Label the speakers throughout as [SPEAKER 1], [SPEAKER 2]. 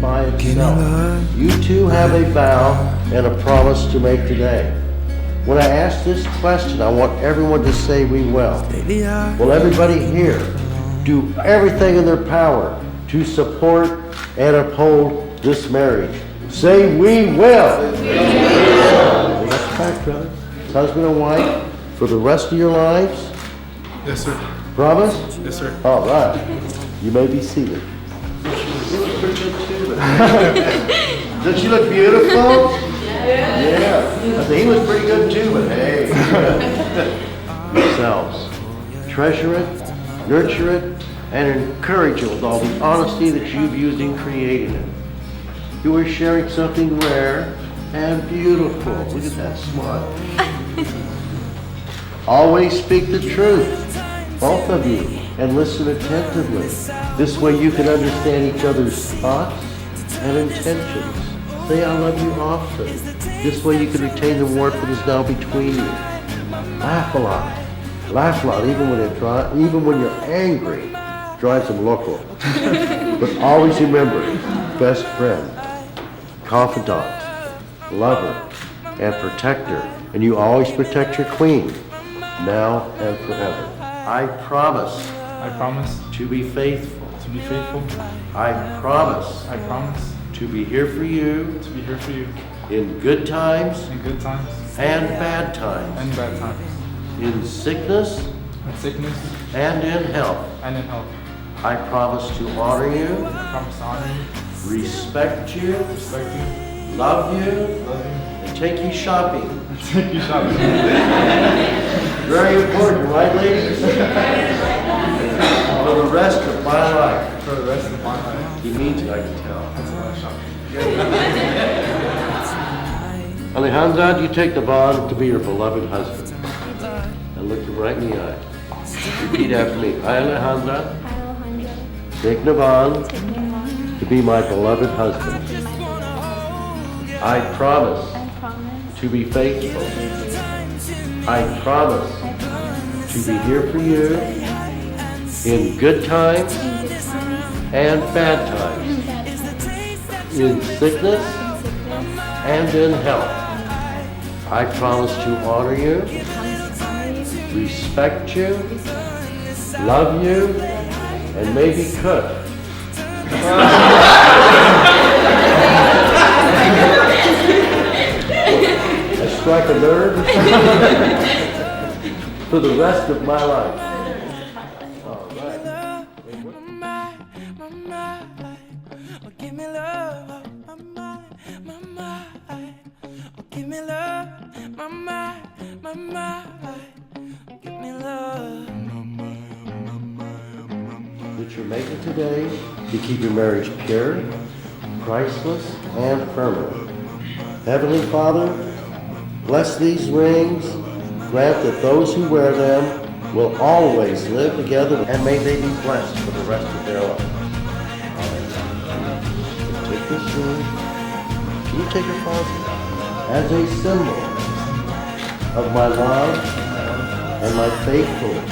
[SPEAKER 1] By itself. You two have a vow and a promise to make today. When I ask this question, I want everyone to say we will. Will everybody here do everything in their power to support and uphold this marriage? Say we will. That's fact, brother. Husband and wife for the rest of your lives?
[SPEAKER 2] Yes, sir.
[SPEAKER 1] Promise?
[SPEAKER 2] Yes, sir.
[SPEAKER 1] All right. You may be seated. Does she look beautiful? Yeah. I think he was pretty good too, but hey. Yourselves. Treasure it, nurture it, and encourage it with all the honesty that you've used in creating it. You are sharing something rare and beautiful. Look at that smile. Always speak the truth, both of you, and listen attentively. This way you can understand each other's thoughts and intentions. Say I love you often. This way you can retain the warmth that is now between you. Laugh a lot. Laugh a lot even when you're angry. Drives them local. But always remember, best friend, confidant, lover, and protector. And you always protect your queen, now and forever. I promise.
[SPEAKER 2] I promise
[SPEAKER 1] to be faithful.
[SPEAKER 2] to be faithful.
[SPEAKER 1] I promise
[SPEAKER 2] I promise
[SPEAKER 1] to be here for you
[SPEAKER 2] to be here for you
[SPEAKER 1] in good times
[SPEAKER 2] in good times
[SPEAKER 1] and bad times,
[SPEAKER 2] and bad times,
[SPEAKER 1] in sickness
[SPEAKER 2] in sickness
[SPEAKER 1] and in health.
[SPEAKER 2] and in health.
[SPEAKER 1] I promise to honor you,
[SPEAKER 2] I promise to honor you,
[SPEAKER 1] respect you,
[SPEAKER 2] respect you,
[SPEAKER 1] love you,
[SPEAKER 2] love you,
[SPEAKER 1] and take you shopping.
[SPEAKER 2] and take you shopping.
[SPEAKER 1] Very important, right, ladies? For the rest of my life.
[SPEAKER 2] For the rest of my life.
[SPEAKER 1] He means it, I can tell.
[SPEAKER 2] That's a lot of shopping.
[SPEAKER 1] Alejandra, do you take the bond to be your beloved husband? And look him right in the eye. Repeat after me. I, Alejandra, take the bond to be my beloved husband. I promise to be faithful. I promise to be here for you in good times and bad times, in sickness and in health. I promise to honor you, respect you, love you, and maybe cook. I strike a nerve for the rest of my life. All right.
[SPEAKER 3] Give me love, give me love, give me love.
[SPEAKER 1] That you're making today to keep your marriage pure, priceless, and permanent. Heavenly Father, bless these rings. Grant that those who wear them will always live together, and may they be blessed for the rest of their life. Take this ring. You take it, Father, as a symbol of my love and my faithfulness.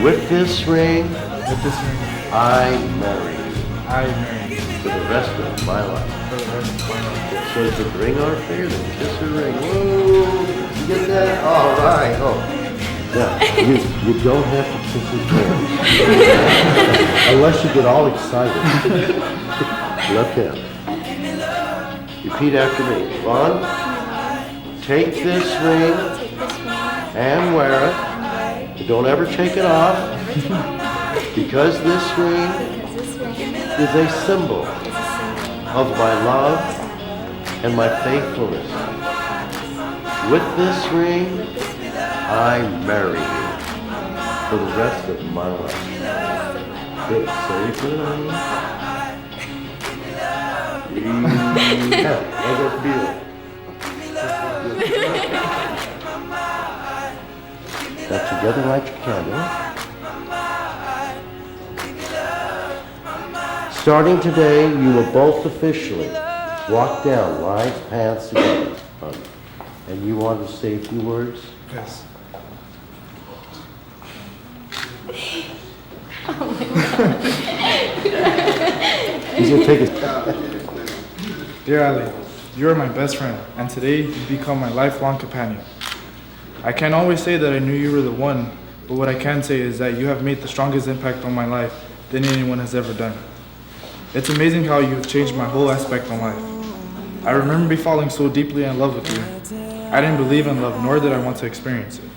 [SPEAKER 1] With this ring, I marry you
[SPEAKER 2] I marry you
[SPEAKER 1] for the rest of my life.
[SPEAKER 2] for the rest of my life.
[SPEAKER 1] So to bring our finger and kiss her ring. Whoa! You get that? All right. Oh. Now, you don't have to kiss her hand. Unless you get all excited. Left hand. Repeat after me. Ron, take this ring and wear it. But don't ever take it off. Because this ring is a symbol of my love and my faithfulness. With this ring, I marry you. for the rest of my life. Good. Say it good, honey. Yeah, how's that feel? Now together light your candle. Starting today, you will both officially walk down lines paths together, honey. And you want to say a few words?
[SPEAKER 2] Yes.
[SPEAKER 1] He's gonna take his.
[SPEAKER 2] Dear Ali, you are my best friend, and today you become my lifelong companion. I can't always say that I knew you were the one, but what I can say is that you have made the strongest impact on my life than anyone has ever done. It's amazing how you have changed my whole aspect on life. I remember falling so deeply in love with you. I didn't believe in love, nor did I want to experience it.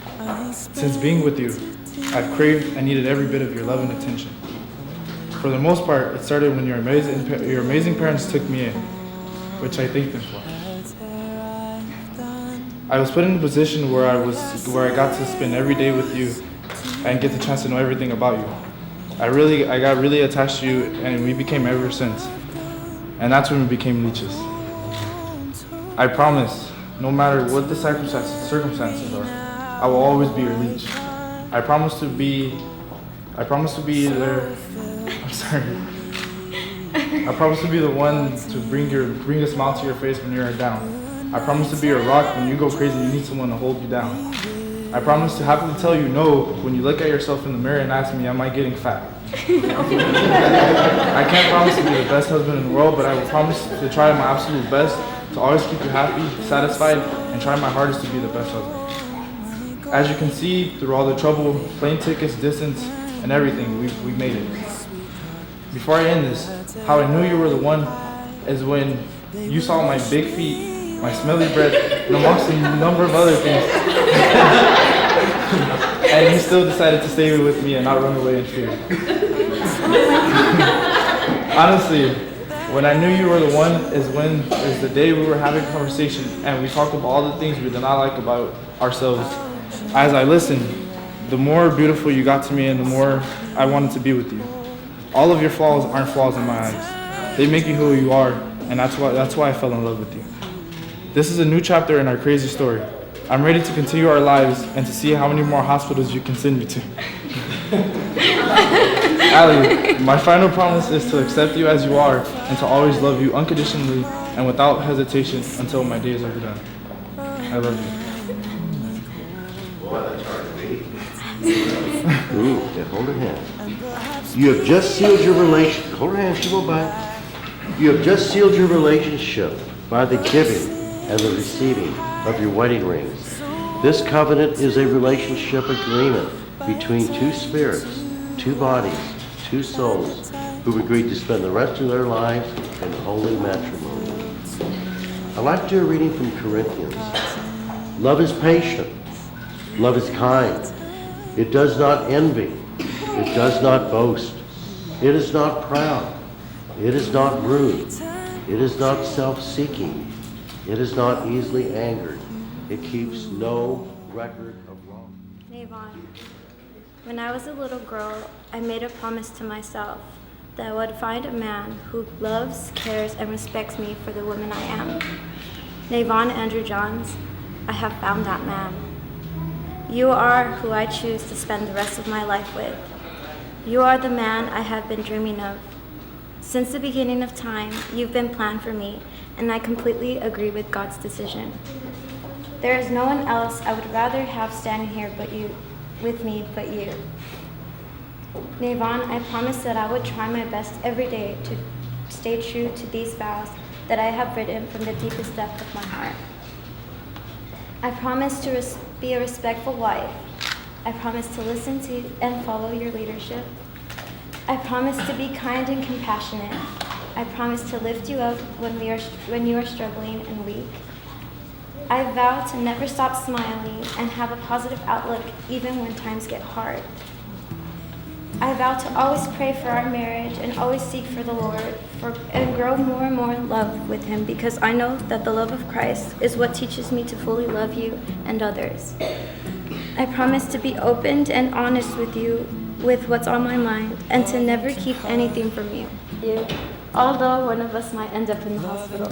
[SPEAKER 2] Since being with you, I've craved and needed every bit of your love and attention. For the most part, it started when your amazing parents took me in, which I thank them for. I was put in a position where I got to spend every day with you and get the chance to know everything about you. I got really attached to you, and we became ever since. And that's when we became leeches. I promise, no matter what the circumstances are, I will always be your leech. I promise to be there. I'm sorry. I promise to be the one to bring a smile to your face when you're down. I promise to be your rock when you go crazy and you need someone to hold you down. I promise to happily tell you no when you look at yourself in the mirror and ask me, am I getting fat? I can't promise to be the best husband in the world, but I will promise to try my absolute best to always keep you happy, satisfied, and try my hardest to be the best husband. As you can see, through all the trouble, plane tickets, distance, and everything, we made it. Before I end this, how I knew you were the one is when you saw my big feet, my smelly breath, and amongst a number of other things. And you still decided to stay with me and not run away in fear. Honestly, when I knew you were the one is the day we were having a conversation and we talked about all the things we did not like about ourselves. As I listened, the more beautiful you got to me and the more I wanted to be with you. All of your flaws aren't flaws in my eyes. They make you who you are, and that's why I fell in love with you. This is a new chapter in our crazy story. I'm ready to continue our lives and to see how many more hospitals you can send me to. Ali, my final promise is to accept you as you are and to always love you unconditionally and without hesitation until my days are done. I love you.
[SPEAKER 1] Ooh, yeah, hold her hand. You have just sealed your relationship. Hold her hand, she won't bite. You have just sealed your relationship by the giving and the receiving of your wedding rings. This covenant is a relationship agreement between two spirits, two bodies, two souls who've agreed to spend the rest of their lives in holy matrimony. I'd like to do a reading from Corinthians. Love is patient. Love is kind. It does not envy. It does not boast. It is not proud. It is not rude. It is not self-seeking. It is not easily angered. It keeps no record of wrong.
[SPEAKER 4] Navon, when I was a little girl, I made a promise to myself that I would find a man who loves, cares, and respects me for the woman I am. Navon Andrew Johns, I have found that man. You are who I choose to spend the rest of my life with. You are the man I have been dreaming of. Since the beginning of time, you've been planned for me, and I completely agree with God's decision. There is no one else I would rather have standing here with me but you. Navon, I promise that I would try my best every day to stay true to these vows that I have written from the deepest depth of my heart. I promise to be a respectful wife. I promise to listen to and follow your leadership. I promise to be kind and compassionate. I promise to lift you up when you are struggling and weak. I vow to never stop smiling and have a positive outlook even when times get hard. I vow to always pray for our marriage and always seek for the Lord and grow more and more in love with Him, because I know that the love of Christ is what teaches me to fully love you and others. I promise to be open and honest with you with what's on my mind and to never keep anything from you. Although one of us might end up in the hospital.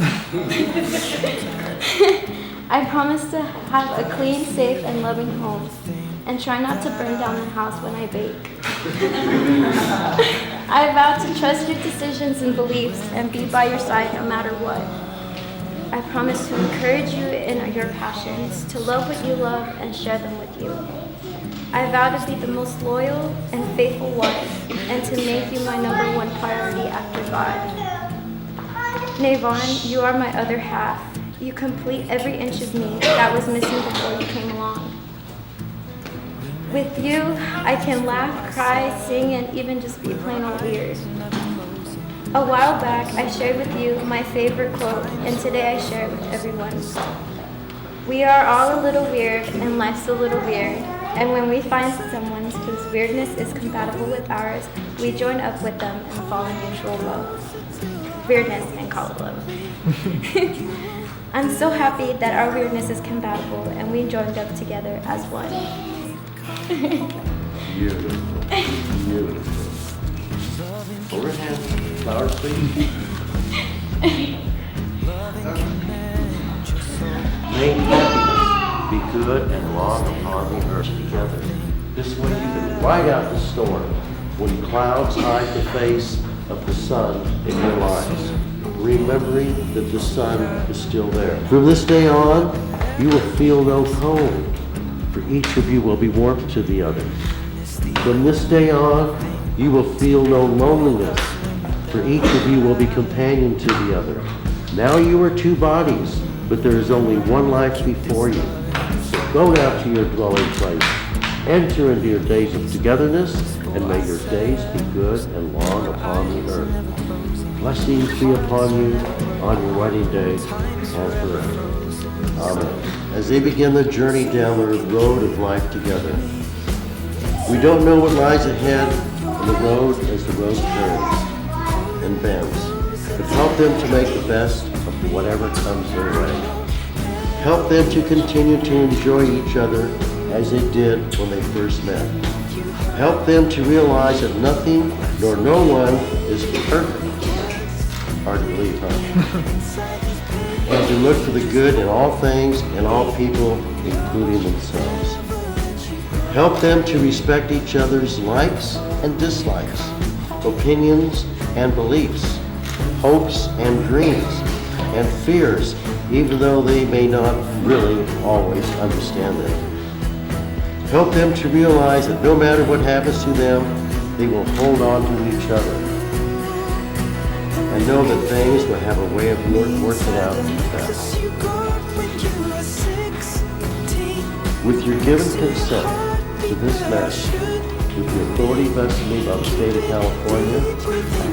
[SPEAKER 4] I promise to have a clean, safe, and loving home and try not to burn down the house when I bake. I vow to trust your decisions and beliefs and be by your side no matter what. I promise to encourage you in your passions, to love what you love and share them with you. I vow to be the most loyal and faithful wife and to make you my number one priority after God. Navon, you are my other half. You complete every inch of me that was missing before you came along. With you, I can laugh, cry, sing, and even just be plain old weird. A while back, I shared with you my favorite quote, and today I share it with everyone. We are all a little weird, and life's a little weird. And when we find someone whose weirdness is compatible with ours, we join up with them and fall in mutual love. Weirdness and call it love. I'm so happy that our weirdness is compatible and we joined up together as one.
[SPEAKER 1] Beautiful. Beautiful. Overhand. Flowers, please. May happiness be good and long upon the earth together. This way you can ride out the storm when clouds hide the face of the sun in your lives, remembering that the sun is still there. From this day on, you will feel no cold, for each of you will be warmth to the other. From this day on, you will feel no loneliness, for each of you will be companion to the other. Now you are two bodies, but there is only one life before you. So go now to your dwelling place. Enter into your days of togetherness, and may your days be good and long upon the earth. Blessings be upon you on your wedding day and forever. Amen. As they begin the journey down the road of life together, we don't know what lies ahead in the road as the road turns and bends, but help them to make the best of whatever comes their way. Help them to continue to enjoy each other as they did when they first met. Help them to realize that nothing nor no one is perfect. Hard to believe, huh? And to look for the good in all things and all people, including themselves. Help them to respect each other's likes and dislikes, opinions and beliefs, hopes and dreams, and fears, even though they may not really always understand them. Help them to realize that no matter what happens to them, they will hold on to each other. And know that things will have a way of working out best. With your given consent to this marriage, with the authority vested in me by the state of California, I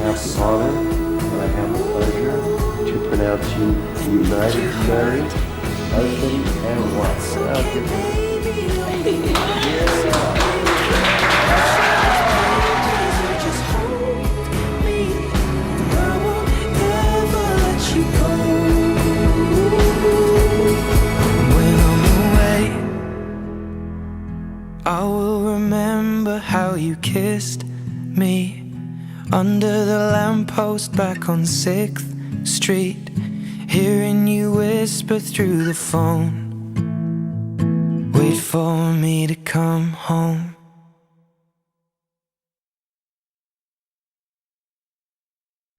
[SPEAKER 1] have the honor and I have the pleasure to pronounce you united, married, husband and wife. Now give me
[SPEAKER 3] I will remember how you kissed me under the lamppost back on 6th Street, hearing you whisper through the phone, wait for me to come home.